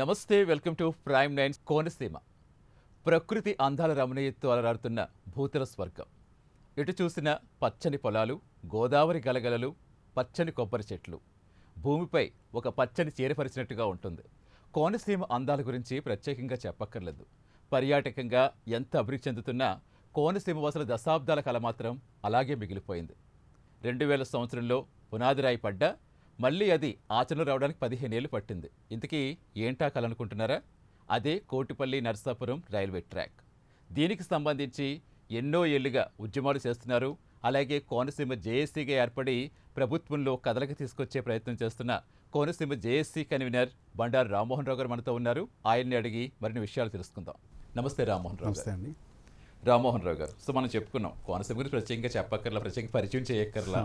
నమస్తే, welcome to prime nine. Konaseema ప్రకృతి అందాల రమణీయతో అలరాడుతున్న భూతల స్వర్గం. ఎటు చూసిన పచ్చని పొలాలు, గోదావరి గలగలలు, పచ్చని కొబ్బరి చెట్లు, భూమిపై ఒక పచ్చని చీరపరిచినట్టుగా ఉంటుంది. కోనసీమ అందాల గురించి ప్రత్యేకంగా చెప్పక్కర్లేదు. పర్యాటకంగా ఎంత అభివృద్ధి చెందుతున్నా కోనసీమ వాసుల దశాబ్దాల కళ మాత్రం అలాగే మిగిలిపోయింది. 2000 సంవత్సరంలో పునాదిరాయి పడ్డా మళ్ళీ అది ఆచరణ రావడానికి 15 ఏళ్ళు పట్టింది. ఇంతకీ ఏంటా కళ అనుకుంటున్నారా? అదే కోటిపల్లి నరసాపురం రైల్వే ట్రాక్. దీనికి సంబంధించి ఎన్నో ఏళ్లుగా ఉద్యమాలు చేస్తున్నారు. అలాగే కోనసీమ జేఏసీగా ఏర్పడి ప్రభుత్వంలో కథలకు తీసుకొచ్చే ప్రయత్నం చేస్తున్న కోనసీమ జేఏసీ కన్వీనర్ బండారు రామ్మోహన్ రావు గారు మనతో ఉన్నారు. ఆయన్ని అడిగి మరిన్ని విషయాలు తెలుసుకుందాం. నమస్తే రామ్మోహన్ రావు గారు. అండి. రామ్మోహన్ రావు గారు, సో మనం చెప్పుకున్నాం కోనసీమ గురించి ప్రత్యేకంగా చెప్పక్కర్లా, ప్రత్యేకంగా పరిచయం చేయక్కర్లా.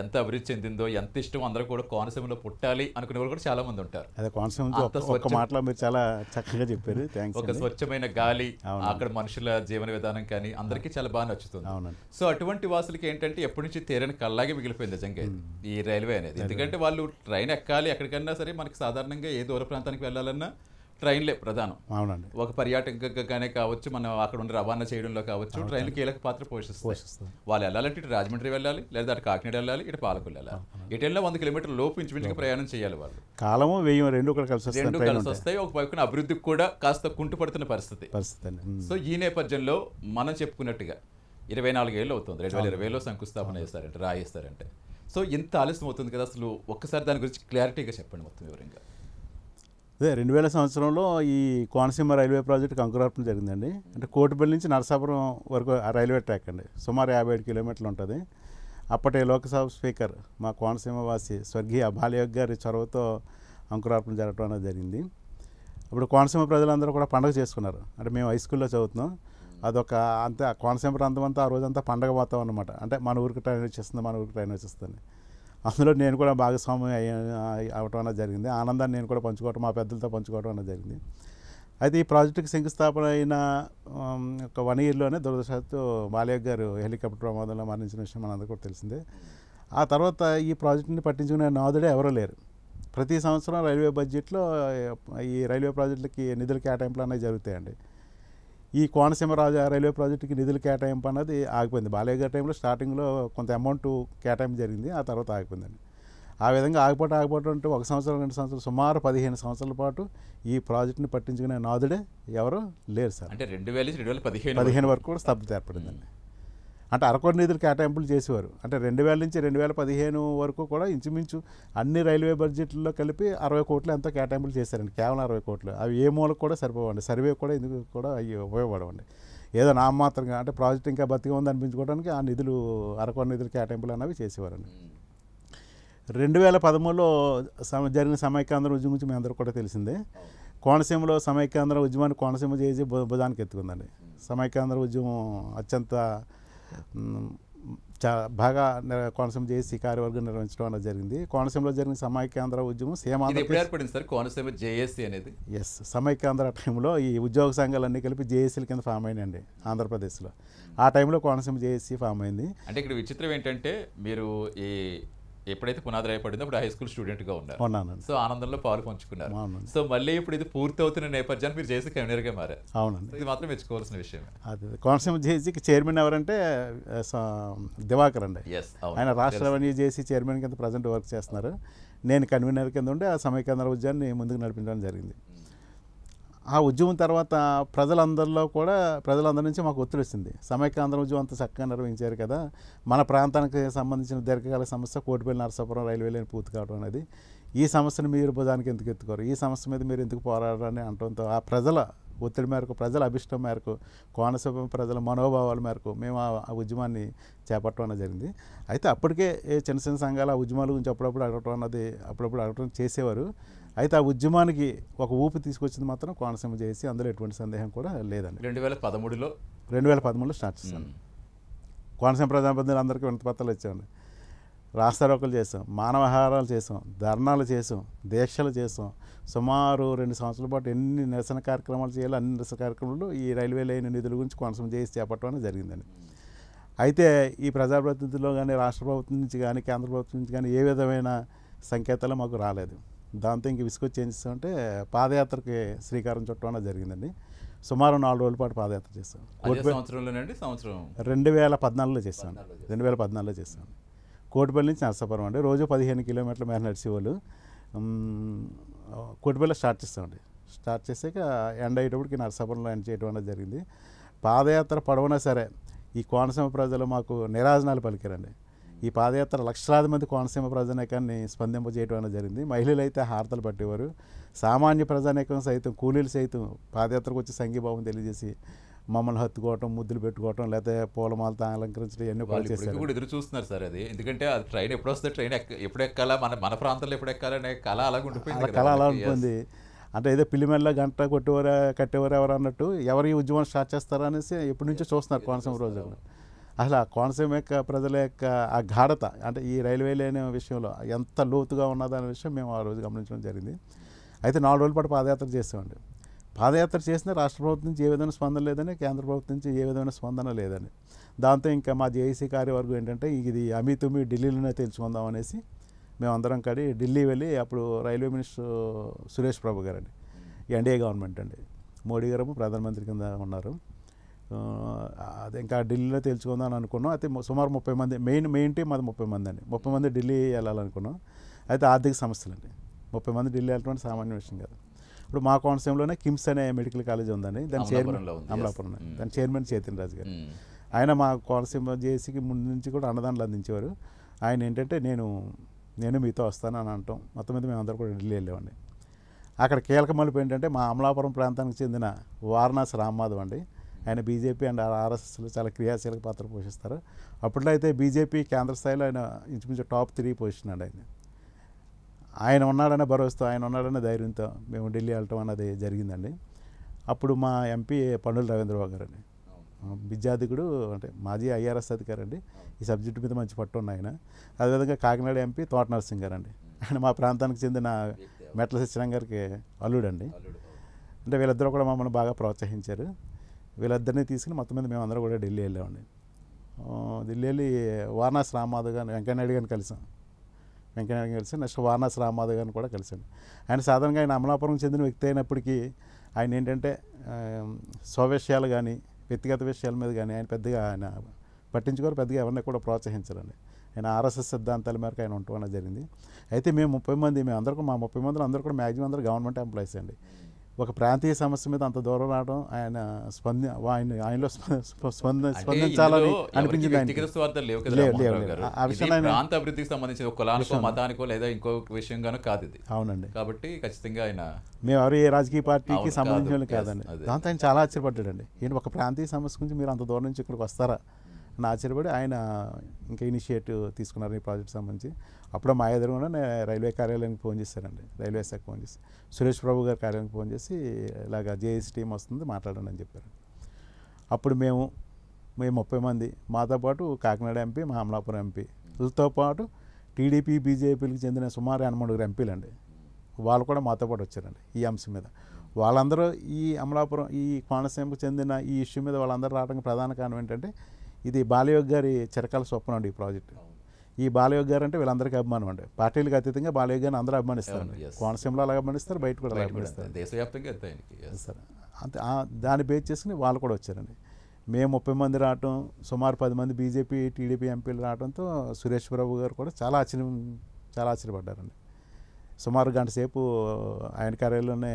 ఎంత అభివృద్ధి చెందిందో, ఎంత ఇష్టం, అందరూ కూడా కోనసీమలో పుట్టాలి అనుకునే వాళ్ళు కూడా చాలా మంది ఉంటారు. అదే కోనసీమ ఒక మాటలో మీరు చాలా చక్కగా చెప్పారు. ఒక స్వచ్ఛమైన గాలి, అక్కడ మనుషుల జీవన విధానం కానీ అందరికీ చాలా బాగా నచ్చుతుంది. సో అటువంటి వాసులకి ఏంటంటే ఎప్పటి నుంచి తీరని కళ్ళలాగే మిగిలిపోయింది నిజంగా ఈ రైల్వే అనేది. ఎందుకంటే వాళ్ళు ట్రైన్ ఎక్కాలి, ఎక్కడికన్నా సరే మనకి సాధారణంగా ఏ దూర ప్రాంతానికి వెళ్ళాలన్నా ట్రైన్లే ప్రధానం. అవునండి. ఒక పర్యాటకగానే కావచ్చు, మనం అక్కడ ఉండి రవాణా చేయడంలో కావచ్చు, ట్రైన్లు కీలక పాత్ర పోషిస్తాయి. వాళ్ళు వెళ్ళాలంటే ఇటు రాజమండ్రి వెళ్ళాలి, లేదా అటు కాకినాడ వెళ్ళాలి, ఇటు పాలకొల్లు వెళ్ళాలి. ఇటు వెళ్ళినా 100 కిలోమీటర్ల లోపు ఇంచుమించుగా ప్రయాణం చేయాలి వాళ్ళు. కాలము వెయ్యి రెండు కలిసి వస్తాయి. ఒక పైన అభివృద్ధికి కూడా కాస్త కుంటుపడుతున్న పరిస్థితి. సో ఈ నేపథ్యంలో మనం చెప్పుకున్నట్టుగా 24 ఏళ్ళు అవుతుంది. 2020లో శంకుస్థాపన చేస్తారంటే, రాయిస్తారంటే. సో ఇంత ఆలస్యం అవుతుంది కదా, అసలు ఒక్కసారి దాని గురించి క్లారిటీగా చెప్పండి మొత్తం వివరంగా. అదే 2000 సంవత్సరంలో ఈ కోనసీమ రైల్వే ప్రాజెక్టుకి అంకురార్పణ జరిగిందండి. అంటే కోటిపల్లి నుంచి నరసాపురం వరకు ఆ రైల్వే ట్రాక్ అండి. సుమారు 57 కిలోమీటర్లు ఉంటుంది. అప్పటి లోక్సభ స్పీకర్ మా కోనసీమ వాసి స్వర్గీయ బాలయోగి గారి చొరవతో అంకురార్పణ జరగడం అనేది జరిగింది. అప్పుడు కోనసీమ ప్రజలందరూ కూడా పండుగ చేసుకున్నారు. అంటే మేము హై స్కూల్లో చదువుతున్నాం. అదొక అంతే కోనసీమ ప్రాంతం అంతా ఆ రోజంతా పండగ వాతావరణం అనమాట. అంటే మన ఊరికి ట్రైన్ వచ్చేస్తుంది, మన ఊరికి ట్రైన్ వచ్చేస్తుంది. అందులో నేను కూడా భాగస్వామ్యం అవటం అనేది జరిగింది. ఆనందాన్ని నేను కూడా పంచుకోవటం, మా పెద్దలతో పంచుకోవడం అనేది జరిగింది. అయితే ఈ ప్రాజెక్టుకి శంకుస్థాపన అయిన ఒక 1 ఇయర్లోనే దురదృష్టవశాత్తు బాలయ్య గారు హెలికాప్టర్ ప్రమాదంలో మరణించిన విషయం మనందరికీ కూడా తెలిసిందే. ఆ తర్వాత ఈ ప్రాజెక్టుని పట్టించుకునే నాదుడే ఎవరూ లేరు. ప్రతి సంవత్సరం రైల్వే బడ్జెట్లో ఈ రైల్వే ప్రాజెక్టులకి నిధుల కేటాయింపులు అనేవి జరుగుతాయండి. ఈ కోనసీమ రైల్వే ప్రాజెక్టుకి నిధులు కేటాయింపు అన్నది ఆగిపోయింది. బాలయ్య గారి టైంలో స్టార్టింగ్లో కొంత అమౌంట్ కేటాయింపు జరిగింది, ఆ తర్వాత ఆగిపోయిందండి. ఆ విధంగా ఆగిపోవటం అంటే 1 సంవత్సరం 2 సంవత్సరాలు సుమారు 15 సంవత్సరాల పాటు ఈ ప్రాజెక్టుని పట్టించుకునే నాదుడే ఎవరు లేరు సార్. అంటే 2015 వరకు కూడా స్తబ్దత ఏర్పడిందండి. అంటే అరకొర నిధులు కేటాయింపులు చేసేవారు. అంటే 2000 నుంచి 2015 వరకు కూడా ఇంచుమించు అన్ని రైల్వే బడ్జెట్లో కలిపి 60 కోట్లు ఎంతో కేటాయింపులు చేశారండి. కేవలం 60 కోట్లు. అవి ఏ మూలకు కూడా సరిపోవండి. సర్వే కూడా ఎందుకు కూడా అవి ఉపయోగపడవండి. ఏదో నామమాత్రంగా అంటే ప్రాజెక్ట్ ఇంకా బతిగా ఉంది అనిపించుకోవడానికి ఆ నిధులు అరకొర నిధులు కేటాయింపులు అనేవి చేసేవారండి. 2013లో జరిగిన సమైక్యాంధ్ర ఉద్యమం గురించి మీ అందరూ కూడా తెలిసిందే. కోనసీమలో సమైక్యాంధ్ర ఉద్యమాన్ని కోనసీమ చేసి భుజానికి ఎత్తుకుందండి. సమైక్యాంధ్ర ఉద్యమం అత్యంత బాగా కోనసీమ జేఏసీ కార్యవర్గం నిర్వహించడం అనేది జరిగింది. కోనసీమలో జరిగిన సమైక్యాంధ్ర ఉద్యమం కోనసీమ జేఏసీ అనేది సమైక్యాంధ్ర టైంలో ఈ ఉద్యోగ సంఘాలన్నీ కలిపి జేఏసీల కింద ఫామ్ అయినాయండి ఆంధ్రప్రదేశ్లో. ఆ టైంలో కోనసీమ జేఏసీ ఫామ్ అయింది. అంటే ఇక్కడ విచిత్రం ఏంటంటే, మీరు ఈ ఎప్పుడైతే పునాదిరాయి పడిందో అప్పుడు హై స్కూల్ స్టూడెంట్గా ఉన్నారు. సో ఆనందంలో పాలు పంచుకున్నారు. సో మళ్ళీ ఇప్పుడు ఇది పూర్తి అవుతున్న నేపథ్యాన్ని మీరు చేసి కన్వీనర్గా మారారు. అవునండి, ఇది మాత్రం మెచ్చుకోవాల్సిన విషయం. అది కోనసీమ జేఏసీకి చైర్మన్ ఎవరంటే దివాకర్ అండి. ఆయన రాష్ట్ర రెవెన్యూ జేఏసీ చైర్మన్ కింద ప్రజెంట్ వర్క్ చేస్తున్నారు. నేను కన్వీనర్ కింద ఉండి ఆ సమైక్యాంధ్ర ఉద్యమాన్ని ముందుకు నడిపించడం జరిగింది. ఆ ఉద్యమం తర్వాత ప్రజలందరి నుంచి మాకు ఒత్తిడి వచ్చింది. సమైక్యాంధ్ర ఉద్యమం అంత చక్కగా నిర్వహించారు కదా, మన ప్రాంతానికి సంబంధించిన దీర్ఘకాల సమస్య కోటిపల్లి నరసాపురం రైల్వే లైన్ పూర్తి కావడం అనేది, ఈ సమస్యను మీరు భుజానికి ఎందుకు ఎత్తుకోరు, ఈ సమస్య మీద మీరు ఎందుకు పోరాడాలని అనడంతో ఆ ప్రజల ఒత్తిడి మేరకు, ప్రజల అభిష్టం మేరకు, కోనసీమ ప్రజల మనోభావాల మేరకు మేము ఆ ఉద్యమాన్ని చేపట్టడం అనేది జరిగింది. అయితే అప్పటికే చిన్న చిన్న సంఘాలు ఆ ఉద్యమాల గురించి అప్పుడప్పుడు అడగటం చేసేవారు. అయితే ఆ ఉద్యమానికి ఒక ఊపి తీసుకొచ్చింది మాత్రం కోనసీమ జేఏసీ, అందులో ఎటువంటి సందేహం కూడా లేదండి. 2013లో స్టార్ట్ చేశాను. కోనసీమ ప్రజాప్రతినిధులు అందరికీ వినతిపత్రాలు ఇచ్చామండి. రాస్తారోకలు చేసాం, మానవహారాలు చేసాం, ధర్నాలు చేసాం, దీక్షలు చేసాం. సుమారు 2 సంవత్సరాల పాటు ఎన్ని నిరసన కార్యక్రమాలు చేయాలో అన్ని నిరసన కార్యక్రమాలు ఈ రైల్వే లైన్ నిధుల గురించి కోనసీమ జేఏసీ చేపట్టడం జరిగిందండి. అయితే ఈ ప్రజాప్రతినిధుల్లో కానీ రాష్ట్ర ప్రభుత్వం నుంచి కానీ కేంద్ర ప్రభుత్వం నుంచి కానీ ఏ విధమైన సంకేతాలు మాకు రాలేదు. దాంతో ఇంక విసుకొచ్చి ఏం చేస్తామంటే పాదయాత్రకి శ్రీకారం చుట్టడం అనేది జరిగిందండి. సుమారు 4 రోజుల పాటు పాదయాత్ర చేస్తాం. అదే సంవత్సరంలోనండి, సంవత్సరం 2014లో చేస్తాం. 2014లో చేస్తాం. కోటిపల్లి నుంచి నరసాపురం అండి. రోజు 15 కిలోమీటర్ల మేర నడిచేవాళ్ళు. కోటిపల్లిలో స్టార్ట్ చేస్తామండి. స్టార్ట్ చేసాక ఎండ అయ్యేటప్పటికి నరసాపురంలో ఎండ్ చేయడం అనేది జరిగింది. పాదయాత్ర పొడవునా సరే ఈ కోనసీమ ప్రజలు మాకు నిరాజనాలు పలికారండి. ఈ పాదయాత్ర లక్షలాది మంది కోనసీమ ప్రజానీకాన్ని స్పందింపజేయడం అనేది జరిగింది. మహిళలు అయితే హారతలు పట్టేవారు. సామాన్య ప్రజానీకం సైతం, కూలీలు సైతం పాదయాత్రకు వచ్చి సంఘీభావం తెలియజేసి మమ్మల్ని హత్తుకోవటం, ముద్దులు పెట్టుకోవటం, లేకపోతే పూలమాలతో అలంకరించడం ఇవన్నీ కూడా చేశారు. కూడా ఎదురు చూస్తున్నారు సార్ అది. ఎందుకంటే అది ట్రైన్ ఎప్పుడు వస్తుంది, ట్రైన్ ఎప్పుడు ఎక్కాలా, మన ప్రాంతంలో ఎప్పుడు ఎక్కాలనే కళ అలాగ ఉండిపోయింది. కళ అలా ఉంటుంది. అంటే ఏదో పిల్లిమెల్ల గంట కట్టేవారు ఎవరు అన్నట్టు ఎవరు ఈ ఉద్యమం స్టార్ట్ చేస్తారా అనేసి ఎప్పటి నుంచో చూస్తున్నారు కోనసీమ రోజుల్లో. అసలు ఆ కోనసీమ యొక్క ప్రజల యొక్క ఆ గాఢత, అంటే ఈ రైల్వే లేని విషయంలో ఎంత లోతుగా ఉన్నదనే విషయం మేము ఆ రోజు గమనించడం జరిగింది. అయితే 4 రోజుల పాటు పాదయాత్ర చేసామండి. పాదయాత్ర చేసిన రాష్ట్ర ప్రభుత్వం నుంచి ఏ విధమైన స్పందన లేదని, కేంద్ర ప్రభుత్వం నుంచి ఏ విధమైన స్పందన లేదని, దాంతో ఇంకా మా జేఏసీ కార్యవర్గం ఏంటంటే ఇది అమీతుమి ఢిల్లీలోనే తెలుసుకుందాం అనేసి మేమందరం కడి ఢిల్లీ వెళ్ళి, అప్పుడు రైల్వే మినిస్టర్ సురేష్ ప్రభు గారు అండి, ఎన్డీఏ గవర్నమెంట్ అండి, మోడీ గారు ప్రధానమంత్రి కింద ఉన్నారు. అది ఇంకా ఢిల్లీలో తెలుసుకుందాం అని అనుకున్నాం. అయితే సుమారు 30 మంది మెయిన్ టీం అది 30 మంది అండి. 30 మంది ఢిల్లీ వెళ్ళాలనుకున్నాం. అయితే ఆర్థిక సమస్యలండి, 30 మంది ఢిల్లీ వెళ్ళడం సామాన్య విషయం కాదు. ఇప్పుడు మా కోనసీమలోనే కిమ్స్ అనే మెడికల్ కాలేజ్ ఉందండి. దాని చైర్మన్ అమలాపురం, దాని చైర్మన్ చేతిన్ రాజు గారు. ఆయన మా కోనసీమ జేఏసీకి ముందు నుంచి కూడా అన్నదానాలు అందించేవారు. ఆయన ఏంటంటే నేను మీతో వస్తాను అని అంటాం. మొత్తం మీద మేమందరం కూడా ఢిల్లీ వెళ్ళామండి. అక్కడ కీలక మలుపు ఏంటంటే మా అమలాపురం ప్రాంతానికి చెందిన వారణాసి రామ్మాధవ్ అండి. ఆయన బీజేపీ అండ్ ఆర్ఎస్ఎస్లో చాలా క్రియాశీలక పాత్ర పోషిస్తారు. అప్పట్లో అయితే బీజేపీ కేంద్ర స్థాయిలో ఆయన ఇంచుమించు టాప్ 3 పొజిషన్ అండి. ఆయన ఉన్నాడనే భరోసాతో, ఆయన ఉన్నాడనే ధైర్యంతో మేము ఢిల్లీ వెళ్ళటం అన్నది జరిగిందండి. అప్పుడు మా ఎంపీ పండుల రవీంద్రబాబు గారు అండి, విద్యాధికుడు, అంటే మాజీ ఐఆర్ఎస్ అధికారి అండి. ఈ సబ్జెక్టు మీద మంచి పట్టు ఉన్న ఆయన. అదేవిధంగా కాకినాడ ఎంపీ తోట నరసింహ గారు అండి, ఆయన మా ప్రాంతానికి చెందిన మెట్ల సత్యనారాయణ గారికి అల్లుడండి. అంటే వీళ్ళిద్దరూ కూడా మమ్మల్ని బాగా ప్రోత్సహించారు. వీళ్ళిద్దరినీ తీసుకుని మొత్తం మీద మేమందరం కూడా ఢిల్లీ వెళ్ళామండి. ఢిల్లీ వెళ్ళి వారణాసి రామ్మాధవ్ గారిని, వెంకయ్యనాయుడు గారిని కలిసాం. నెక్స్ట్ వారణాసి రామ్మాధవ్ గారిని కూడా కలిసాను. ఆయన సాధారణంగా ఆయన అమలాపురం చెందిన వ్యక్తి అయినప్పటికీ ఆయన ఏంటంటే స్వవిషయాలు కానీ వ్యక్తిగత విషయాల మీద కానీ ఆయన పెద్దగా పట్టించుకోరు, పెద్దగా ఎవరిని కూడా ప్రోత్సహించారండి. ఆయన ఆర్ఎస్ఎస్ సిద్ధాంతాల మేరకు ఆయన ఉండటం అనేది జరిగింది. అయితే మేము 30 మంది, మా 30 మందిలో అందరూ కూడా మ్యాక్సిమం అందరూ గవర్నమెంట్ ఎంప్లాయీస్ అండి. ఒక ప్రాంతీయ సమస్య మీద అంత దూరం రావడం, ఆయనలో స్పందించాలని అనిపించింది. ఆ విషయం ప్రాంత అభివృద్ధికి సంబంధించి ఒక కులానికో మతానికో లేదా ఇంకో విషయంగానో కాదు ఇది. అవునండి. కాబట్టి ఖచ్చితంగా ఆయన మేము ఎవరు ఏ రాజకీయ పార్టీకి సంబంధించిన వాళ్ళు కాదండి. దాంతో ఆయన చాలా ఆశ్చర్యపడ్డాడండి. ఏంటి ఒక ప్రాంతీయ సమస్య గురించి మీరు అంత దూరం నుంచి ఇక్కడికి వస్తారా అని ఆశ్చర్యపడి ఆయన ఇంకా ఇనిషియేటివ్ తీసుకున్నారు ఈ ప్రాజెక్ట్ సంబంధించి. అప్పుడు మా ఎదురుగానే రైల్వే కార్యాలయానికి ఫోన్ చేశారండి, రైల్వే శాఖ ఫోన్ చేసి సురేష్ ప్రభు గారి కార్యాలయానికి ఫోన్ చేసి ఇలాగ జేఏసీ టీం వస్తుంది మాట్లాడండి అని చెప్పారు. అప్పుడు మేము 30 మంది, మాతో పాటు కాకినాడ ఎంపీ, మా అమలాపురం ఎంపీ, వీళ్ళతో పాటు టీడీపీ బీజేపీలకు చెందిన సుమారు 83 ఎంపీలు అండి, వాళ్ళు కూడా మాతో పాటు వచ్చారండి ఈ అంశం మీద. వాళ్ళందరూ ఈ అమలాపురం, ఈ కోనసీమకు చెందిన ఈ ఇష్యూ మీద వాళ్ళందరూ రావడానికి ప్రధాన కారణం ఏంటంటే ఇది బాలయోగ్ గారి చిరకాల స్వప్నం అండి ఈ ప్రాజెక్టు. ఈ బాలయోగ్ గారు అంటే వీళ్ళందరికీ అభిమానం అండి. పార్టీలకు అతీతంగా బాలయోగ్ గారిని అందరూ అభిమానిస్తారు. కోనసీమలో అలాగే అభిమానిస్తారు, బయట కూడా అలాగే అభిమానిస్తారు. దేశవ్యాప్తంగా సార్ అంతే దాన్ని బేస్ చేసుకుని వాళ్ళు కూడా వచ్చారండి. మేము 30 మంది రావటం, సుమారు 10 మంది బీజేపీ టీడీపీ ఎంపీలు రావడంతో సురేష్ ప్రభు గారు కూడా చాలా ఆశ్చర్యపడ్డారండి. సుమారు గంట సేపు ఆయన కార్యాలయంలోనే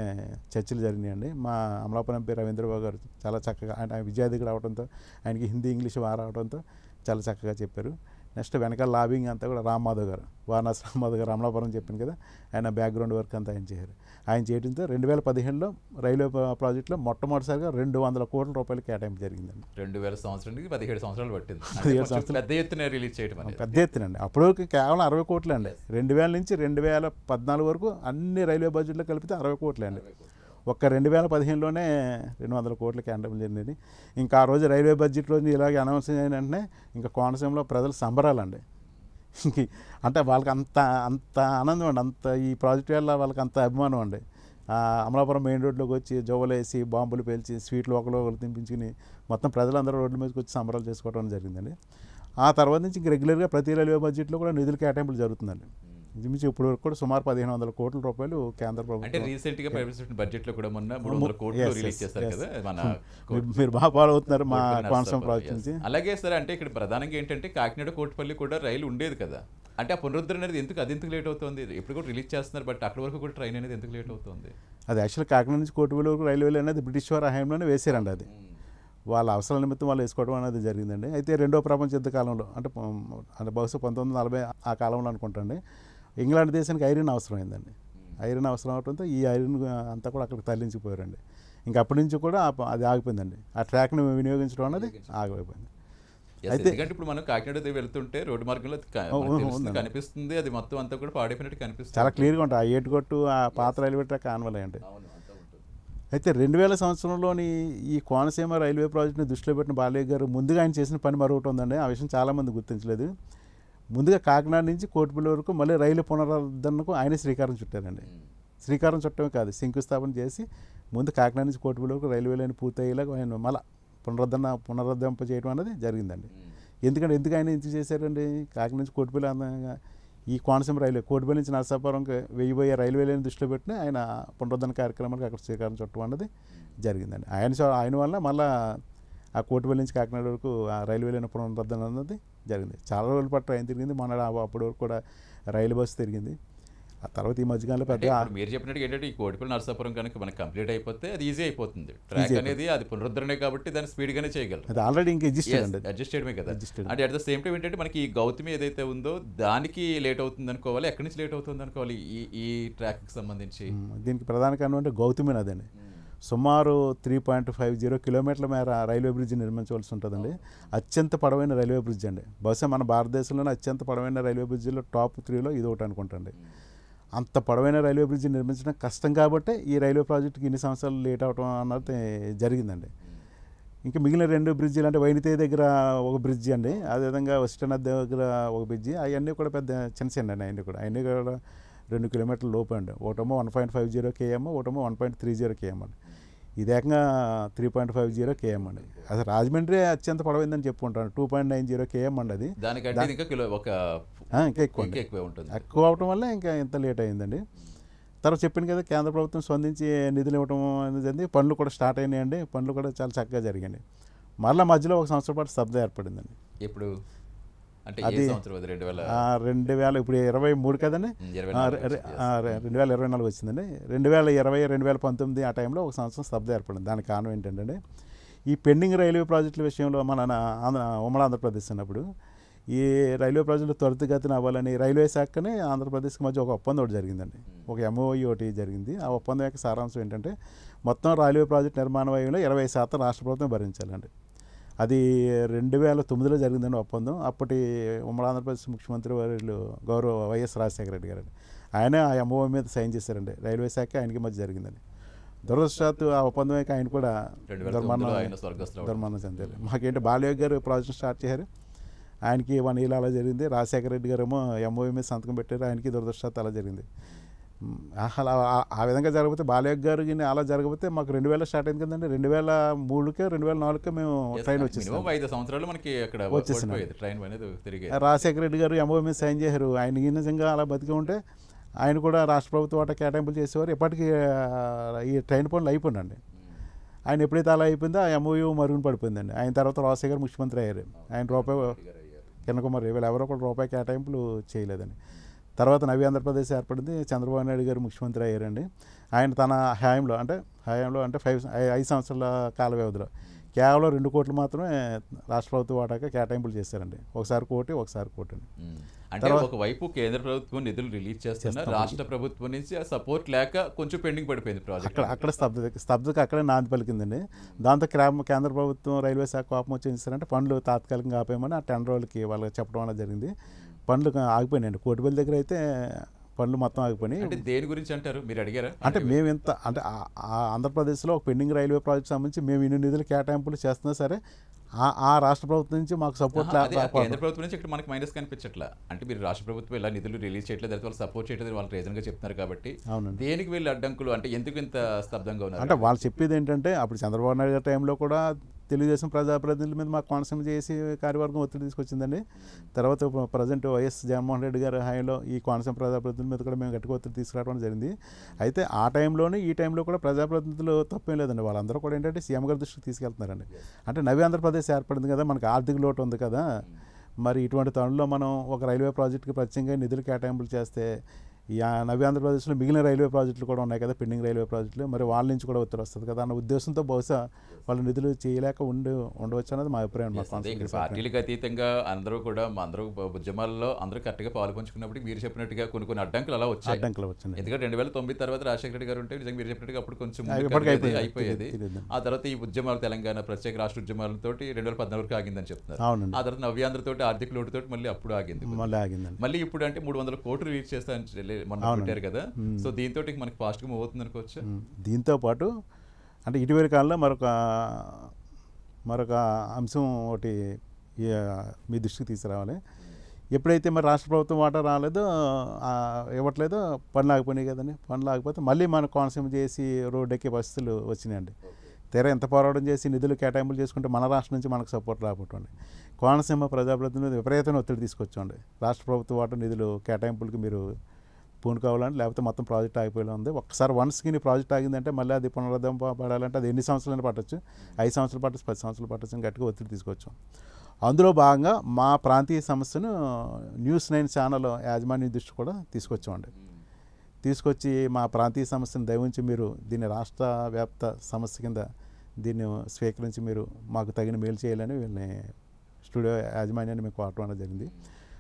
చర్చలు జరిగినాయండి. మా అమలాపురం ఎంపీ రవీంద్రబాబు గారు చాలా చక్కగా, ఆయన విద్యాధికుడు అవడంతో ఆయనకి హిందీ ఇంగ్లీష్ రావడంతో చాలా చక్కగా చెప్పారు. నెక్స్ట్ వెనకాల లాబింగ్ అంతా కూడా రామ్మాధవ్ గారు, వారణాసి రామ్మాధవ్ గారు, అమలాపురం చెప్పాను కదా, ఆయన బ్యాక్గ్రౌండ్ వర్క్ అంతా ఆయన చేశారు. ఆయన చేయడంతో 2015లో రైల్వే ప్రాజెక్టులో మొట్టమొదటిసారిగా 200 కోట్ల రూపాయలు కేటాయింపు జరిగిందండి. 2000 సంవత్సరానికి 17 సంవత్సరాలు పట్టింది. పెద్ద ఎత్తున రిలీజ్ చేయడం, పెద్ద ఎత్తునండి. అప్పుడు కేవలం 60 కోట్లు అండి. 2000 నుంచి 2014 వరకు అన్ని రైల్వే బడ్జెట్లో కలిపితే 60 కోట్లే అండి. ఒక్క 2015లోనే 200 కోట్ల కేటాయింపు జరిగింది. ఇంకా ఆ రోజు రైల్వే బడ్జెట్ రోజు ఇలాగే అనౌన్స్ అయిన వెంటనే ఇంకా కోనసీమలో ప్రజలు సంబరాలండి. అంటే వాళ్ళకి అంత ఆనందం అండి, అంత ఈ ప్రాజెక్ట్ వల్ల వాళ్ళకి అంత అభిమానం అండి. అమలాపురం మెయిన్ రోడ్లోకి వచ్చి జోవలేసి బాంబులు పేల్చి స్వీట్లు ఒకరు తినిపించుకుని మొత్తం ప్రజలందరూ రోడ్ల మీదకి వచ్చి సంబరాలు చేసుకోవడం జరిగిందండి. ఆ తర్వాత నుంచి ఇంక రెగ్యులర్గా ప్రతి రైల్వే బడ్జెట్లో కూడా నిధుల కేటాయింపులు జరుగుతుందండి. ఇంచుమించు ఇప్పుడు వరకు కూడా సుమారు 1500 కోట్ల రూపాయలు కేంద్ర అంటే ప్రభుత్వం. రీసెంట్ గా ప్రవేశపెట్టిన బడ్జెట్ లో కూడా మొన్న 300 కోట్లు Yes, రిలీజ్ yes, చేస్తారు yes. కదా మన మీరు బాగా ఫాలో అవుతున్నారు మా కోటిపల్లి కోనసీమ నరసాపురం, ప్రాజెక్ట్ yes. నుంచి. అలాగే సార్ అంటే ఇక్కడ ప్రధానంగా ఏంటంటే కాకినాడ కోటిపల్లి కూడా రైలు ఉండేది కదా, అంటే ఆ పునరుద్ధరణ అనేది ఎందుకు లేట్ అవుతుంది? ఇప్పుడు కూడా రిలీజ్ చేస్తున్నారు, బట్ అక్కడ వరకు కూడా ట్రైన్ అనేది ఎందుకు లేట్ అవుతుంది? అది యాక్చువల్ కాకినాడ నుంచి కోటిపల్లి వరకు రైల్వేలు అనేది బ్రిటిష్ వారి హయాంలోనే వేసారండి. అది వాళ్ళ అవసరాల నిమిత్తం వాళ్ళు వేసుకోవడం అనేది జరిగిందండి. అయితే రెండో ప్రపంచ యుద్ధ కాలంలో అంటే బహుశా 1940 ఆ కాలంలో అనుకుంటండి, ఇంగ్లాండ్ దేశానికి ఐరన్ అవసరమైందండి. ఐరన్ అవసరం అవడంతో ఈ ఐరన్ అంతా కూడా అక్కడికి తరలించిపోయారండి. ఇంకా అప్పటి నుంచి కూడా అది ఆగిపోయిందండి. ఆ ట్రాక్ని వినియోగించడం అనేది ఆగిపోయింది. అయితే ఎందుకంటే ఇప్పుడు మనం కాకినాడ వెళ్తుంటే రోడ్డు మార్గంలో కనిపిస్తుంది, అది మొత్తం అంతా కూడా పాడైపోయినట్టు కనిపిస్తుంది, చాలా క్లియర్గా ఉంటుంది. ఆ ఏటుగొట్టు ఆ పాత రైల్వే ట్రాక్ ఆనవలే అండి. అయితే 2000 సంవత్సరంలోని ఈ కోనసీమ రైల్వే ప్రాజెక్టుని దృష్టిలో పెట్టిన బాలయ్య గారు ముందుగా ఆయన చేసిన పని మరొకటి ఉందండి. ఆ విషయం చాలామంది గుర్తించలేదు. ముందుగా కాకినాడ నుంచి కోటిపల్లి వరకు మళ్ళీ రైలు పునరుద్ధరణకు ఆయనే శ్రీకారం చుట్టారండి. శ్రీకారం చుట్టమే కాదు, శంకుస్థాపన చేసి ముందు కాకినాడ నుంచి కోటిపల్లి వరకు రైల్వే లైన్ పూర్తయ్యేలాగా ఆయన మళ్ళీ పునరుద్ధరింప చేయడం అనేది జరిగిందండి. ఎందుకు ఆయన ఎందుకు చేశారండి? కాకినాడ నుంచి కోటిపల్లి ఈ కోనసీమ రైల్వే కోటిపల్లి నుంచి నరసాపురంకి వెయ్యిపోయే రైల్వే లైన్ దృష్టిలో పెట్టి ఆయన పునరుద్ధరణ కార్యక్రమానికి అక్కడ శ్రీకారం చుట్టడం అనేది జరిగిందండి. ఆయన వల్ల మళ్ళీ ఆ కోటిపల్లి నుంచి కాకినాడ వరకు ఆ రైల్వే లైన్ పునరుద్ధరణ అన్నది జరిగింది. చాలా రోజుల పాటు ట్రైన్ తిరిగింది, మొన్న అప్పటి వరకు కూడా రైలు బస్సు తిరిగింది. ఆ తర్వాత ఈ మధ్యకాలంలో పెద్ద మీరు చెప్పినట్టు ఏంటంటే ఈ కోటిపల్లి నరసాపురం కనుక మనకి కంప్లీట్ అయిపోతే అది ఈజీ అయిపోతుంది. ట్రాక్ అనేది అది పునరుద్ధరణే కాబట్టి దాన్ని స్పీడ్గానే చేయగలరు. అది ఆల్రెడీ ఇంకా అడ్జస్ట్ చేయడమే కదా. అంటే అట్ ద సేమ్ టైం ఏంటంటే మనకి ఈ గౌతమి ఏదైతే ఉందో దానికి లేట్ అవుతుంది అనుకోవాలి, ఎక్కడి నుంచి లేట్ అవుతుంది అనుకోవాలి ఈ ట్రాక్కి సంబంధించి? దీనికి ప్రధాన కారణం అంటే గౌతమి నదండి. సుమారు 3.50 కిలోమీటర్ల మేర రైల్వే బ్రిడ్జ్ నిర్మించవలసి ఉంటుందండి. అత్యంత పొడవైన రైల్వే బ్రిడ్జ్ అండి. బహుశా మన భారతదేశంలోనే అత్యంత పొడవైన రైల్వే బ్రిడ్జిలో టాప్ 3లో ఇది ఒకటి అనుకుంటండి. అంత పొడవైన రైల్వే బ్రిడ్జ్ నిర్మించడం కష్టం కాబట్టి ఈ రైల్వే ప్రాజెక్టుకి ఇన్ని సంవత్సరాలు లేట్ అవడం అన్నది జరిగిందండి. ఇంకా మిగిలిన 2 బ్రిడ్జిలు అంటే వైనితే దగ్గర ఒక బ్రిడ్జి అండి, అదేవిధంగా వెస్టర్న్ దగ్గర ఒక బ్రిడ్జి, అవన్నీ కూడా పెద్ద చిన్న అండి. అవన్నీ కూడా 2 కిలోమీటర్ల లోపు అండి. ఒకటేమో 1.50 km, ఒకటేమో 1.30 km అండి. ఇది ఏకంగా 3.50 km అండి. అసలు రాజమండ్రి అత్యంత పొడవైందని చెప్పుకుంటాను, 2.90 km అండి. అది దానికంటే ఇంకా ఎక్కువ అవటం వల్ల ఇంకా ఇంత లేట్ అయిందండి. తర్వాత చెప్పింది కదా, కేంద్ర ప్రభుత్వం స్పందించి నిధులు ఇవ్వడం అనేది పనులు కూడా స్టార్ట్ అయినాయండి. పనులు కూడా చాలా చక్కగా జరిగాయండి. మళ్ళీ మధ్యలో 1 సంవత్సరం పాటు స్తబ్దత ఏర్పడిందండి. ఇప్పుడు అంటే అది 2000 ఇప్పుడు 23 కదండి, 2024 వచ్చిందండి. 2020, 2019 ఆ టైంలో 1 సంవత్సరం స్తబ్దత ఏర్పడింది. దానికి కారణం ఏంటంటే ఈ పెండింగ్ రైల్వే ప్రాజెక్టుల విషయంలో మన ఉమ్మడి ఆంధ్రప్రదేశ్ ఉన్నప్పుడు ఈ రైల్వే ప్రాజెక్టులు త్వరితగతిన అవ్వాలని రైల్వే శాఖని ఆంధ్రప్రదేశ్కి మధ్య ఒక ఒప్పందం ఒకటి జరిగిందండి. ఒక MOU ఒకటి జరిగింది. ఆ ఒప్పందం యొక్క సారాంశం ఏంటంటే మొత్తం రైల్వే ప్రాజెక్ట్ నిర్మాణ వ్యయంలో 20% రాష్ట్ర ప్రభుత్వం భరించాలండి. అది 2009లో జరిగిందండి ఒప్పందం. అప్పటి ఉమ్మడి ఆంధ్రప్రదేశ్ ముఖ్యమంత్రి వారు గౌరవ వైఎస్ రాజశేఖర రెడ్డి గారు ఆయన ఆ MOU మీద సైన్ చేశారండి. రైల్వే శాఖ ఆయనకి మధ్య జరిగిందండి. దురదృష్టవశాత్తు ఆ ఒప్పందం యొక్క ఆయన కూడా ధర్మానం చెందారు. మాకేంటి బాలయ్య గారు ప్రాజెక్ట్ స్టార్ట్ చేశారు, ఆయనకి 1 year అలా జరిగింది. రాజశేఖర రెడ్డి గారు ఏమో MOU మీద సంతకం పెట్టారు, ఆయనకి దురదృష్టవశాత్తు అలా జరిగింది. అలా ఆ విధంగా జరగకపోతే బాలయ్య గారు అలా జరగకపోతే మాకు 2000 స్టార్ట్ అయింది కదండి. 2003, 2004 మేము ట్రైన్ వచ్చేసాం. 5 సంవత్సరాలు మనకి అక్కడ వచ్చేసింది ట్రైన్ అనేది తిరిగి. రాజశేఖర రెడ్డి గారు MOU మీద సైన్ చేశారు. ఆయన నిజంగా అలా బతికి ఉంటే ఆయన కూడా రాష్ట్ర ప్రభుత్వ వాటా కేటాయింపులు చేసేవారు. ఎప్పటికీ ఈ ట్రైన్ పనులు అయిపోయిందండి. ఆయన ఎప్పుడైతే అలా అయిపోయిందో ఆ MOU మరుగున పడిపోయిందండి. ఆయన తర్వాత రాజశేఖర్ ముఖ్యమంత్రి అయ్యారు. ఆయన కిరణ్ కుమార్ వీళ్ళు ఎవరో కూడా రూపాయి కేటాయింపులు చేయలేదండి. తర్వాత నవీ ఆంధ్రప్రదేశ్ ఏర్పడింది. చంద్రబాబు నాయుడు గారు ముఖ్యమంత్రి అయ్యారండి. ఆయన తన హయాంలో అంటే 5 సంవత్సరాల కాల వ్యవధిలో కేవలం 2 కోట్లు మాత్రమే రాష్ట్ర ప్రభుత్వ వాటాగా కేటాయింపులు చేశారండి. ఒకసారి కోటి అండి. అంటే ఒకవైపు కేంద్ర ప్రభుత్వం నిధులు రిలీజ్ చేస్తున్నా, రాష్ట్ర ప్రభుత్వం నుంచి ఆ సపోర్ట్ లేక కొంచెం పెండింగ్ పడిపోయింది ప్రాజెక్ట్. అక్కడ స్తబ్దతకి అక్కడే నాంది పలికిందండి. దాంతో కేంద్ర ప్రభుత్వం రైల్వే శాఖ కోపం వచ్చి ఏం చేశారంటే పనులు తాత్కాలికంగా ఆపేయమని ఆ టెండర్ వాళ్ళకి వాళ్ళకి చెప్పడం అనేది జరిగింది. పనులు ఆగిపోయినాయండి. కోటిపల్లి దగ్గర అయితే పనులు మొత్తం ఆగిపోయినాయి. అంటే దేని గురించి అంటారు, మీరు అడిగారా? అంటే మేము ఇంత అంటే ఆంధ్రప్రదేశ్లో ఒక పెండింగ్ రైల్వే ప్రాజెక్ట్ సంబంధించి మేము ఇన్ని నిధులు కేటాయింపులు చేస్తున్నా సరే ఆ రాష్ట్ర ప్రభుత్వం నుంచి మాకు సపోర్ట్ అదే కేంద్ర ప్రభుత్వం నుంచి ఇక్కడ మనకి మైనస్ కనిపించట్లా. అంటే మీరు రాష్ట్ర ప్రభుత్వం ఇలా నిధులు రిలీజ్ చేయట్లేదు, వాళ్ళు సపోర్ట్ చేయట్లేదు, వాళ్ళు రీజన్గా చెప్తున్నారు కాబట్టి అవునండి. దేనికి వీళ్ళు అడ్డంకులు అంటే ఎందుకు ఇంత స్తబ్దంగా ఉన్నారు? అంటే వాళ్ళు చెప్పేది ఏంటంటే అప్పుడు చంద్రబాబు నాయుడు గారి టైంలో కూడా తెలుగుదేశం ప్రజాప్రతినిధుల మీద మాకు కోనసీమ చేసి కార్యవర్గం ఒత్తిడి తీసుకొచ్చిందండి. తర్వాత ప్రజెంట్ వైఎస్ జగన్మోహన్ రెడ్డి గారి హాయంలో ఈ కోనసీమ ప్రజాప్రతినిధుల మీద కూడా మేము గట్టిగా ఒత్తిడి తీసుకురావడం జరిగింది. అయితే ఆ టైంలోనే ఈ టైంలో కూడా ప్రజాప్రతినిధులు తప్పేం లేదండి. వాళ్ళందరూ కూడా ఏంటంటే సీఎం గారి దృష్టికి తీసుకెళ్తున్నారండి. అంటే నవ్య ఆంధ్రప్రదేశ్ ఏర్పడింది కదా, మనకి ఆర్థిక లోటు ఉంది కదా, మరి ఇటువంటి తరుణంలో మనం ఒక రైల్వే ప్రాజెక్టుకి ప్రత్యేకంగా నిధులు కేటాయింపులు చేస్తే ఈ నవ్య ఆంధ్రప్రదేశ్లో మిగిలిన రైల్వే ప్రాజెక్టులు కూడా ఉన్నాయి కదా, పెండింగ్ రైల్వే ప్రాజెక్టులు, మరి వాళ్ళ నుంచి కూడా ఒత్తిడి వస్తుంది కదా అన్న ఉద్దేశంతో బహుశా వాళ్ళు నిధులు చేయలేక ఉండవచ్చు అన్నది మా అభిప్రాయం. ఇక్కడ పార్టీలకు అతీతంగా అందరూ కూడా అందరూ ఉద్యమాల్లో అందరూ కరెక్ట్గా పాలు పంచుకున్నప్పుడు మీరు చెప్పినట్టుగా కొన్ని అడ్డంకులు అలా వచ్చాయి. అడ్డంకులు వచ్చింది. ఎందుకంటే 2009 తర్వాత రాజశేఖర రెడ్డి గారు ఉంటే నిజంగా మీరు చెప్పినట్టుగా అప్పుడు కొంచెం అయిపోయేది. ఆ తర్వాత ఈ ఉద్యమాలు తెలంగాణ ప్రత్యేక రాష్ట్ర ఉద్యమాలతో 2014 వరకు ఆగిందని చెప్తున్నారు. ఆ తర్వాత నవ్యాంధ్రతో ఆర్థిక లోటుతో మళ్ళీ అప్పుడు ఆగింది. మళ్ళీ ఇప్పుడు అంటే 300 కోట్లు రీచ్ చేస్తాను మొన్న పెట్టారు కదా, సో దీంతో మనకి ఫాస్ట్గా మూవ్ అవుతుంది అనుకోవచ్చు. దీంతో పాటు అంటే ఇటీవల కాలంలో మరొక అంశం ఒకటి మీ దృష్టికి తీసుకురావాలి. ఎప్పుడైతే మరి రాష్ట్ర ప్రభుత్వం వాటా రాలేదో ఇవ్వట్లేదో పనులు ఆగిపోయినాయి కదండి. పనులు ఆగిపోతే మళ్ళీ మన కోనసీమ చేసి రోడ్డు ఎక్కే పరిస్థితులు వచ్చినాయండి. తీరా ఎంత పోరాటం చేసి నిధులు కేటాయింపులు చేసుకుంటే మన రాష్ట్రం నుంచి మనకు సపోర్ట్ రాకపోండి. కోనసీమ ప్రజాప్రతినిధులు విపరీతమైన ఒత్తిడి తీసుకొచ్చండి. రాష్ట్ర ప్రభుత్వ వాటా నిధులు కేటాయింపులకి మీరు పూనుకోవాలంటే, లేకపోతే మొత్తం ప్రాజెక్ట్ ఆగిపోయేలా ఉంది. ఒక్కసారి వన్స్కి నీ ప్రాజెక్ట్ ఆగిందంటే మళ్ళీ అది పునరుద్ధరింపబడాలంటే అది ఎన్ని సంవత్సరాలు పట్టచ్చు, 5 సంవత్సరాలు పట్టచ్చు, 10 సంవత్సరాలు పట్టచ్చు అని గట్టిగా ఒత్తిడి తీసుకొచ్చాం. అందులో భాగంగా మా ప్రాంతీయ సమస్యను న్యూస్ 9 ఛానల్ యాజమాన్య దృష్టి కూడా తీసుకొచ్చామండి. తీసుకొచ్చి మా ప్రాంతీయ సమస్యను దయవుంచి మీరు దీన్ని రాష్ట్ర వ్యాప్త సమస్య కింద దీన్ని స్వీకరించి మీరు మాకు తగిన మేలు చేయాలని వీళ్ళని స్టూడియో యాజమాన్యాన్ని మేము కోరటం అనేది జరిగింది.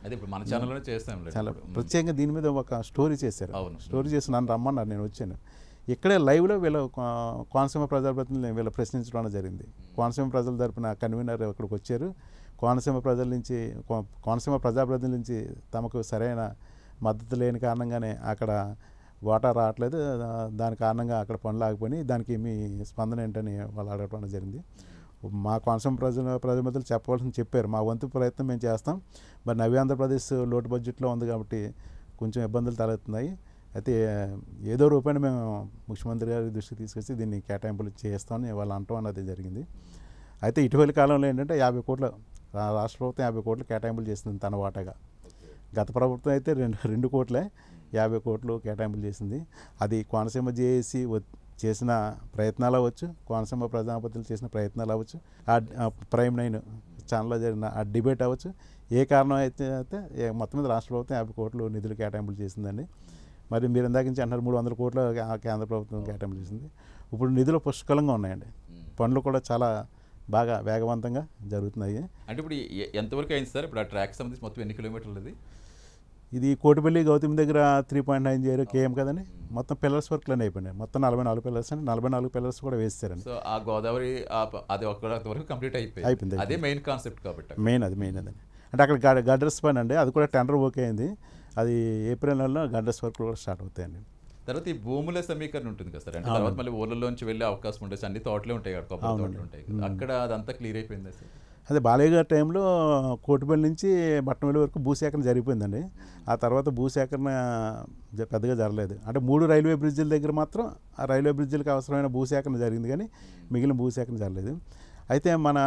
అదే ఇప్పుడు మన ఛానల్లోనే చేస్తాం. చాలా ప్రత్యేకంగా దీని మీద ఒక స్టోరీ చేశారు. స్టోరీ చేసి నన్ను రమ్మన్నారు, నేను వచ్చాను. ఇక్కడే లైవ్లో వీళ్ళ కోనసీమ ప్రజాప్రతినిధులు వీళ్ళ ప్రశ్నించడం జరిగింది. కోనసీమ ప్రజల తరపున కన్వీనర్ ఇక్కడికి వచ్చారు. కోనసీమ ప్రజాప్రతినిధుల నుంచి తమకు సరైన మద్దతు లేని కారణంగానే అక్కడ వాటా రావట్లేదు, దాని కారణంగా అక్కడ పనులు ఆగిపోయి దానికి మీ స్పందన ఏంటని వాళ్ళు అడగడం జరిగింది. మా కోనసీమ ప్రజలు చెప్పవలసింది చెప్పారు. మా వంతు ప్రయత్నం మేము చేస్తాం. మరి నవ్య ఆంధ్రప్రదేశ్ లోటు బడ్జెట్లో ఉంది కాబట్టి కొంచెం ఇబ్బందులు తలెత్తున్నాయి. అయితే ఏదో రూపాయన మేము ముఖ్యమంత్రి గారి దృష్టికి తీసుకొచ్చి దీన్ని కేటాయింపులు చేస్తామని వాళ్ళు అంటాం అన్నది జరిగింది. అయితే ఇటీవల కాలంలో ఏంటంటే 50 కోట్ల రాష్ట్ర ప్రభుత్వం 50 కోట్లు కేటాయింపులు చేసింది తన వాటాగా. గత ప్రభుత్వం అయితే 2 కోట్లే 50 కోట్లు కేటాయింపులు చేసింది. అది కోనసీమ చేసి చేసిన ప్రయత్నాలు అవ్వచ్చు, కోనసీమ ప్రజాపతిలు చేసిన ప్రయత్నాలు అవ్వచ్చు, ఆ ప్రైమ్ 9 ఛానల్లో జరిగిన ఆ డిబేట్ అవ్వచ్చు, ఏ కారణం అయితే మొత్తం మీద రాష్ట్ర ప్రభుత్వం 50 కోట్లు నిధులు కేటాయింపులు చేసిందండి. మరి మీరు ఇందాక నుంచి అంటారు 300 కోట్లు కేంద్ర ప్రభుత్వం కేటాయింపులు చేసింది. ఇప్పుడు నిధులు పుష్కలంగా ఉన్నాయండి. పనులు కూడా చాలా బాగా వేగవంతంగా జరుగుతున్నాయి. అంటే ఇప్పుడు ఎంతవరకు అయింది సార్? ఇప్పుడు ఆ ట్రాక్ సంబంధించి మొత్తం ఎన్ని కిలోమీటర్లు? ఇది కోటిపల్లి గౌతమి దగ్గర 3.90 km కదండి. మొత్తం పిల్లర్స్ వర్క్లు అయిపోయినాయి. మొత్తం 44 పిల్లర్స్ అండి. 44 పిల్లర్స్ కూడా వేస్తారండి. సో ఆ గోదావరి అది వరకు కంప్లీట్ అయిపోయింది. అదే మెయిన్ కాన్సెప్ట్ కాబట్టి మెయిన్ అదండి. అంటే అక్కడ గడ్డర్స్ పని అండి, అది కూడా టెండర్ ఓకే అయింది. అది ఏప్రిల్ నెలలో గడ్డర్స్ వర్క్ కూడా స్టార్ట్ అవుతాయండి. తర్వాత ఈ భూముల సమీకరణ ఉంటుంది కదా సార్, అంటే తర్వాత మళ్ళీ ఊళ్ళలోంచి వెళ్ళే అవకాశం ఉంటుంది. అన్ని తోటలే ఉంటాయి, కొబ్బరి తోటలు ఉంటాయి, అక్కడ అదంతా క్లియర్ అయిపోయింది సార్. అదే బాలయ్య గారి టైంలో కోటిపల్లి నుంచి బట్టనవెల్లి వరకు భూసేకరణ జరిగిపోయిందండి. ఆ తర్వాత భూసేకరణ పెద్దగా జరగలేదు. అంటే 3 రైల్వే బ్రిడ్జిల దగ్గర మాత్రం ఆ రైల్వే బ్రిడ్జిలకు అవసరమైన భూసేకరణ జరిగింది, కానీ మిగిలిన భూసేకరణ జరగలేదు. అయితే మన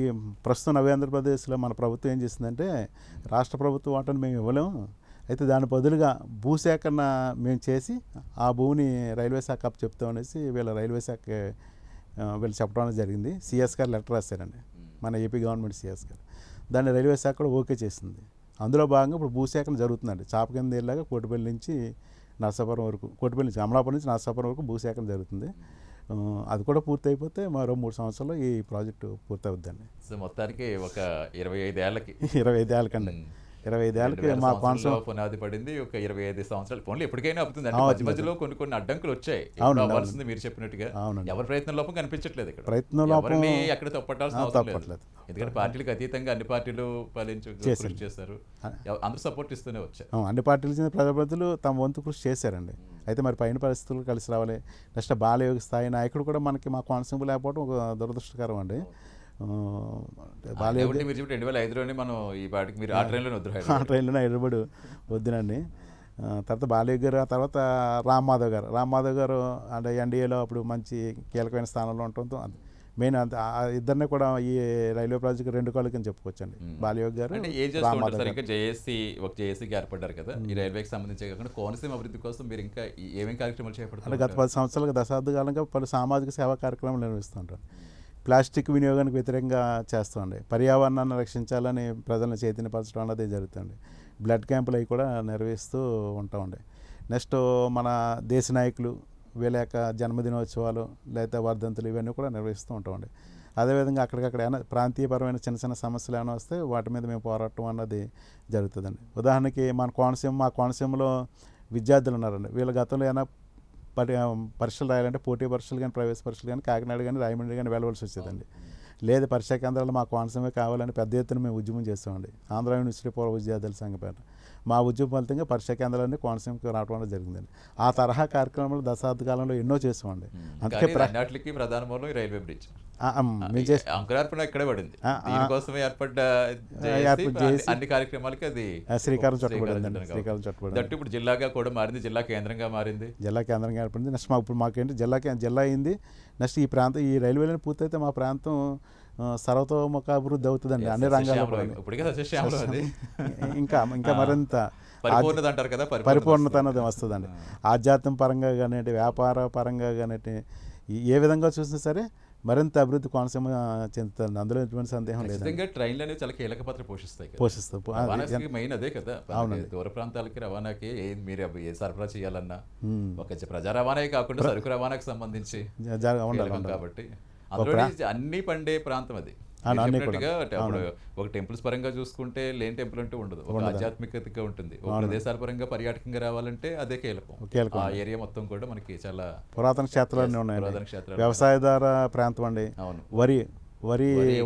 ఈ ప్రస్తుతం నవ్య ఆంధ్రప్రదేశ్లో మన ప్రభుత్వం ఏం చేసిందంటే, రాష్ట్ర ప్రభుత్వ వాటాను మేము ఇవ్వలేము, అయితే దాని బదులుగా భూసేకరణ మేము చేసి ఆ భూమిని రైల్వే శాఖ అప్పు చెప్తామనేసి రైల్వే శాఖ వీళ్ళు చెప్పడం జరిగింది. సిఎస్ గారు లెటర్ రాశారండి, మన ఏపీ గవర్నమెంట్ సిఎస్ గారు. దాన్ని రైల్వే శాఖ కూడా ఓకే చేసింది. అందులో భాగంగా ఇప్పుడు భూసేకరణ జరుగుతుందండి. చాప కింద ఏళ్ళగా కోటిపల్లి నుంచి నరసాపురం వరకు, కోటిపల్లి నుంచి అమలాపురం నుంచి నరసాపురం వరకు భూసేకరణ జరుగుతుంది. అది కూడా పూర్తి అయిపోతే మరో 3 సంవత్సరాల్లో ఈ ప్రాజెక్టు పూర్తి అవుద్దండి. సో మొత్తానికి ఒక 25 ఏళ్ళకి 25 ఏళ్ళకండి 25 ఏళ్ళకి మా కోనసీమ పునాది పడింది. ఒక 25 సంవత్సరాలు పనులు ఎప్పటికైనా అవుతుంది. మధ్య మధ్యలో కొన్ని అడ్డంకులు వచ్చాయి, అవ్వాల్సింది మీరు చెప్పినట్టుగా. ఎవరి ప్రయత్నం లోపం కనిపించట్లేదు ఇక్కడ. ప్రయత్నం లోపం ఎక్కడ తప్పట్టాల్సిన అవసరం లేదు. ఎందుకంటే పార్టీలకు అతీతంగా అన్ని పార్టీలు కృషి చేస్తారు, అందరూ సపోర్ట్ ఇస్తూనే వచ్చారు. అన్ని పార్టీల చెందిన ప్రజాప్రతినిధులు తమ వంతు కృషి చేశారండి. అయితే మరి పైన పరిస్థితులు కలిసి రావాలి. నెక్స్ట్ బాలయోగి స్థాయి నాయకుడు కూడా మనకి మా కోనసీమ లేకపోవడం ఒక దురదృష్టకరం అండి. బాలయోగి మీరు చెప్పి 2005లోనే మనం ఈ పాటికి మీరు ఆ ట్రైన్లోనే వద్దు ఆ ట్రైన్లోనే హైదరాబాద్ వద్దునండి. తర్వాత బాలయోగి గారు, ఆ తర్వాత రామ్ మాధవ్ గారు అంటే ఎన్డీఏలో అప్పుడు మంచి కీలకమైన స్థానంలో ఉండటంతో మెయిన్ ఇద్దరిని కూడా ఈ రైల్వే ప్రాజెక్ట్ 2 కాళ్ళు కింద చెప్పుకోవచ్చండి. బాలయోగి గారు, అంటే ఏం చేస్తూ ఉంటారు సార్? ఇంకా జేఏసీకి ఏర్పడ్డారు కదా ఈ రైల్వేకి సంబంధించి కాకుండా కోనసీమ అభివృద్ధి కోసం మీరు ఇంకా ఏమేమి కార్యక్రమాలు అంటే చేపడుతున్నారు? గత 10 సంవత్సరాలుగా దశాబ్ద కాలంగా పలు సామాజిక సేవా కార్యక్రమాలు నిర్వహిస్తుంటారు. ప్లాస్టిక్ వినియోగానికి వ్యతిరేకంగా చేస్తుంది. పర్యావరణాన్ని రక్షించాలని ప్రజలను చైతన్యపరచడం అన్నది జరుగుతుంది. బ్లడ్ క్యాంపులు అవి కూడా నిర్వహిస్తూ ఉంటామండి. నెక్స్ట్ మన దేశ నాయకులు వీళ్ళ యొక్క జన్మదినోత్సవాలు లేదా వర్ధంతులు ఇవన్నీ కూడా నిర్వహిస్తూ ఉంటామండి. అదేవిధంగా అక్కడికక్కడ ఏమైనా ప్రాంతీయపరమైన చిన్న చిన్న సమస్యలు ఏమైనా వస్తే వాటి మీద మేము పోరాటం అన్నది జరుగుతుందండి. ఉదాహరణకి మా కోనసీమలో విద్యార్థులు ఉన్నారండి. వీళ్ళ గతంలో ఏమైనా పరీక్షలు రాయాలంటే పోటీ పరీక్షలు కానీ ప్రవేశ పరీక్షలు కానీ కాకినాడ కానీ రాయమండ్రి కానీ వెళ్ళవలసి వచ్చేదండి. లేదు పరీక్షా కేంద్రాలు మా కోనసీమే కావాలని పెద్ద ఎత్తున మేము ఉద్యమం చేస్తామండి. ఆంధ్ర యూనివర్సిటీ పూర్వ విద్యార్థుల సంఘ పేట మా ఉద్యమ ఫలితంగా పరీక్షా కేంద్రాలన్నీ కోనసీమకి రావడం అనేది జరిగిందండి. ఆ తరహా కార్యక్రమాలు దశాబ్ద కాలంలో ఎన్నో చేసామండి. అందుకే అన్నిటికీ ప్రధాన మూలం ఈ రైల్వే బ్రిడ్జ్ అంకురార్పణ ఇక్కడే పడింది. దీనికోసమే ఏర్పడ్డ అన్ని కార్యక్రమాలకి అది శ్రీకారం చుట్టబడింది. ఇప్పుడు జిల్లాగా కూడా మారింది, జిల్లా కేంద్రంగా మారింది. జిల్లా కేంద్రంగా ఏర్పడింది. నెక్స్ట్ ఇప్పుడు మాకేంటి జిల్లా అయింది. నెక్స్ట్ ఈ రైల్వేలను పూర్తయితే మా ప్రాంతం సర్వతోముఖ అభివృద్ధి అవుతుందండి అన్ని రంగాల్లో. ఇంకా మరింత పరిపూర్ణత అన్నది వస్తుందండి. ఆధ్యాత్మిక పరంగా కానీ వ్యాపార పరంగా కానీ ఏ విధంగా చూసినా సరే మరింత అభివృద్ధి కోనసీమ చెందుతుంది. అందులో ఎటువంటి సందేహం లేదు. ట్రైన్లు అనేవి చాలా కీలక పాత్ర పోషిస్తాయి. మెయిన్ అదే కదా. అవునండి, దూర ప్రాంతాలకి రవాణాకి మీరు ఏ సరఫరా చేయాలన్నా ఒక ప్రజా రవాణా కాకుండా సరుకు రవాణాకి సంబంధించి కాబట్టి అందులో అన్ని పండే ప్రాంతం అది. ఒక టెంపుల్స్ పరంగా చూసుకుంటే లేని టెంపుల్ అంటూ ఉండదు. ఒక ఆధ్యాత్మికతగా ఉంటుంది. ఒక ప్రదేశాల పరంగా పర్యాటకంగా రావాలంటే అదే కీలకం. ఆ ఏరియా మొత్తం కూడా మనకి చాలా పురాతన క్షేత్రాలు ఉన్నాయి. వ్యవసాయదార ప్రాంతం అండి. వరి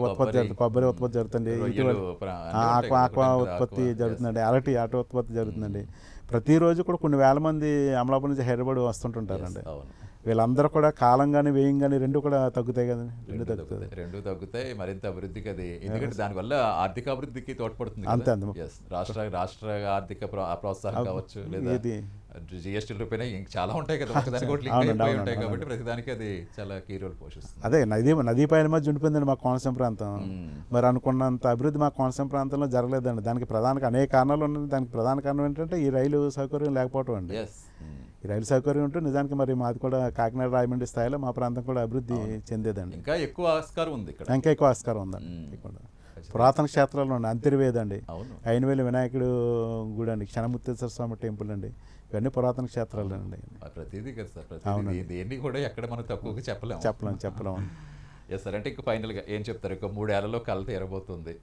ఉత్పత్తి కొబ్బరి ఉత్పత్తి జరుగుతుంది. ఆక్వా ఉత్పత్తి జరుగుతుందండి. ఆటో ఉత్పత్తి జరుగుతుందండి. ప్రతిరోజు కూడా కొన్ని వేల మంది అమలాపురం నుంచి హైదరాబాద్ వస్తుంటుంటారండి. వీళ్ళందరూ కూడా కాలం కానీ వ్యయం కానీ రెండు కూడా తగ్గుతాయి కదండి. రెండు తగ్గుతాయి. మరింత అభివృద్ధికి అది, ఎందుకంటే దానివల్ల ఆర్థిక అభివృద్ధికి తోడ్పడుతుంది. అంతే రాష్ట్ర ఆర్థిక ప్రోత్సాహం కావచ్చు, లేదా జిఎస్టీ రూపాయన చాలా ఉంటాయి కదా, ఉంటాయి కాబట్టి ప్రతిదానికి అది చాలా కీ రోల్ పోషిస్తుంది. అదే నదీ పైన మధ్య ఉండిపోయిందండి మా కోనసీమ ప్రాంతం. మరి అనుకున్నంత అభివృద్ధి మా కోనసీమ ప్రాంతంలో జరగలేదండి. దానికి అనేక కారణాలు ఉన్నాయి. దానికి ప్రధాన కారణం ఏంటంటే ఈ రైలు సౌకర్యం లేకపోవడం అండి. ఈ రైలు సౌకర్యం ఉంటే నిజానికి మరి మాది కూడా కాకినాడ రాయమండ్రి స్థాయిలో మా ప్రాంతం కూడా అభివృద్ధి చెందేదండి. ఇంకా ఎక్కువ ఆస్కారం ఉంది. ఉందండి. పురాతన క్షేత్రాలు ఉన్నాయి. అంతర్వేదండి, అయినవేలి వినాయకుడు గుడి అండి, క్షణముత్తేశ్వర స్వామి టెంపుల్ అండి, ఇవన్నీ పురాతన క్షేత్రాలు అండి. ప్రతిదీ కదా సార్. అవునండి, దేన్ని కూడా ఎక్కడ మనం తక్కువగా చెప్పలేము. Yes sir. అంటే ఇంకా ఫైనల్గా ఏం చెప్తారు? ఇంకా 3 ఏళ్లలో కళ తీరబోతుంది.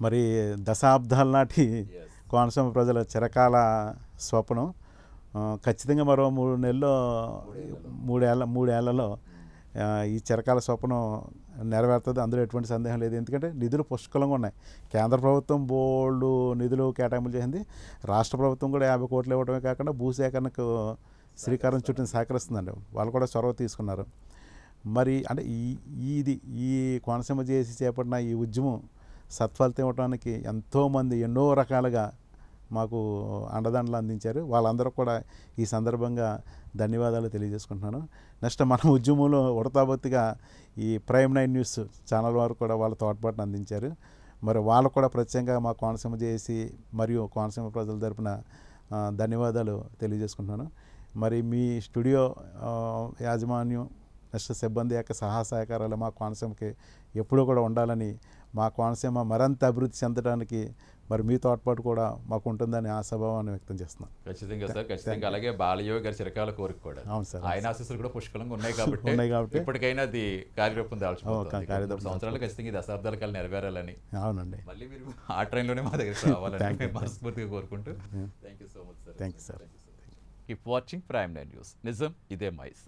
మరి దశాబ్దాల నాటి కోనసీమ ప్రజల చిరకాల స్వప్నం ఖచ్చితంగా మరో 3 ఏళ్లలో ఈ చిరకాల స్వప్నం నెరవేరుతుంది. అందులో ఎటువంటి సందేహం లేదు. ఎందుకంటే నిధులు పుష్కలంగా ఉన్నాయి. కేంద్ర ప్రభుత్వం బోల్డు నిధులు కేటాయింపులు చేసింది. రాష్ట్ర ప్రభుత్వం కూడా 50 కోట్లు ఇవ్వడమే కాకుండా భూసేకరణకు శ్రీకారం చుట్టూ సహకరిస్తుందండి. వాళ్ళు కూడా చొరవ తీసుకున్నారు. మరి అంటే ఈ కోనసీమ చేసి చేపట్టిన ఈ ఉద్యమం సత్ఫలితం ఇవ్వడానికి ఎంతోమంది ఎన్నో రకాలుగా మాకు అండదండలు అందించారు. వాళ్ళందరూ కూడా ఈ సందర్భంగా ధన్యవాదాలు తెలియజేసుకుంటున్నాను. నెక్స్ట్ మన ఉద్యమంలో ఉడతాబొత్తిగా ఈ ప్రైమ్ 9 న్యూస్ ఛానల్ వారు కూడా వాళ్ళ తోడ్పాటును అందించారు. మరి వాళ్ళు కూడా ప్రత్యేకంగా మా కోనసీమ చేసి మరియు కోనసీమ ప్రజల తరపున ధన్యవాదాలు తెలియజేసుకుంటున్నాను. మరి మీ స్టూడియో యాజమాన్యం నెక్స్ట్ సిబ్బంది యొక్క సహకారాలు మా కోనసీమకి ఎప్పుడూ కూడా ఉండాలని, మా కోనసీమ మరింత అభివృద్ధి చెందడానికి మరి మీ తోడ్పాటు కూడా మాకు ఉంటుందని ఆశాభావాన్ని వ్యక్తం చేస్తున్నాను. ఖచ్చితంగా సార్, ఖచ్చితంగా. అలాగే బాలయోగి గారి చిరకాల కోరిక కూడా. అవును సార్, ఆయన ఆశీస్సులు కూడా పుష్కలంగా ఉన్నాయి కాబట్టి ఇప్పటికైనా అది కార్యరూపం దాల్చుకుంటుంది. 3 సంవత్సరాలు ఖచ్చితంగా దశాబ్దాల కాలం నెరవేరాలని. అవునండి, మళ్ళీ మీరు ఆ ట్రైన్లోనే మా దగ్గర రావాలని మనస్ఫూర్తిగా కోరుకుంటూ thank you so much sir. Thank you sir. Keep watching prime 9 news. నిజం ఇదే మైస్.